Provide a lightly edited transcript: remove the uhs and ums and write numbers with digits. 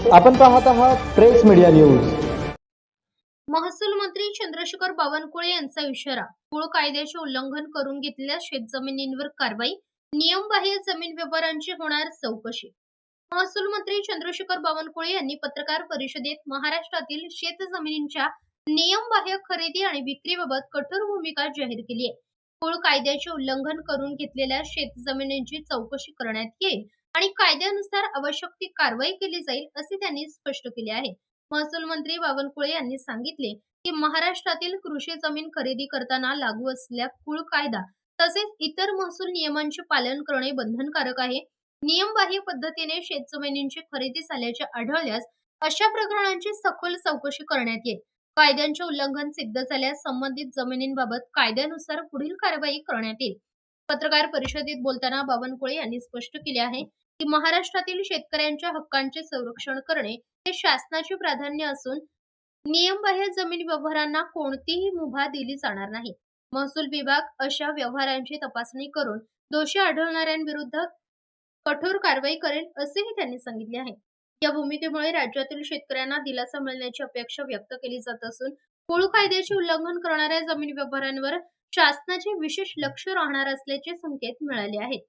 आपण पाहत आहात प्रेस मीडिया न्यूज। महसूल मंत्री चंद्रशेखर बावनकुळे यांचा इशारा। कुळ कायद्याचे उल्लंघन करून घेतलेल्या शेतजमिनींवर कारवाई, नियमबाह्य जमीन व्यवहारांची होणार चौकशी। महसूल मंत्री चंद्रशेखर बावनकुळे यांनी पत्रकार परिषदेत महाराष्ट्रातील शेतजमिनींच्या नियमबाह्य खरेदी आणि विक्रीबाबत कठोर भूमिका जाहीर केली आहे। कुळ कायद्याचे उल्लंघन करून घेतलेल्या शेतजमिनींची चौकशी करण्यात येईल आणि कायद्यानुसार आवश्यक ती कारवाई केली जाईल, असे त्यांनी स्पष्ट केले आहे। महसूल मंत्री बावनकुळे यांनी सांगितले की महाराष्ट्रातील कृषी जमीन खरेदी करताना लागू असलेल्या कुळ कायदा तसेच इतर महसूल नियमांचे पालन करणे बंधनकारक आहे। नियमबाह्य पद्धतीने शेतजमिनींची खरेदी झाल्याचे आढळल्यास अशा प्रकरणांची सखोल चौकशी करण्यात येईल। कायद्यांचे उल्लंघन सिद्ध झाल्यास संबंधित जमिनींबाबत कायद्यानुसार पुढील कारवाई करण्यात येईल। पत्रकार परिषदेत बोलताना बावनकुळे यांनी स्पष्ट केले आहे की महाराष्ट्रातील शेतकऱ्यांच्या हक्कांचे संरक्षण करणे हे शासनाचे प्राधान्य असून नियमबाह्य जमीन व्यवहारांना कोणतीही मुभा दिली जाणार नाही। महसूल विभाग अशा व्यवहारांची तपासणी करून दोषी आढळणाऱ्यांविरुद्ध कठोर कारवाई करेल, असेही त्यांनी सांगितले आहे। या भूमिकेमुळे राज्यातील शेतकऱ्यांना दिलासा मिळण्याची अपेक्षा व्यक्त केली जात असून कुळ कायद्याचे उल्लंघन करणाऱ्या जमीन व्यवहारांवर शासनाचे विशेष लक्ष राहणार असल्याचे संकेत मिळाले आहेत।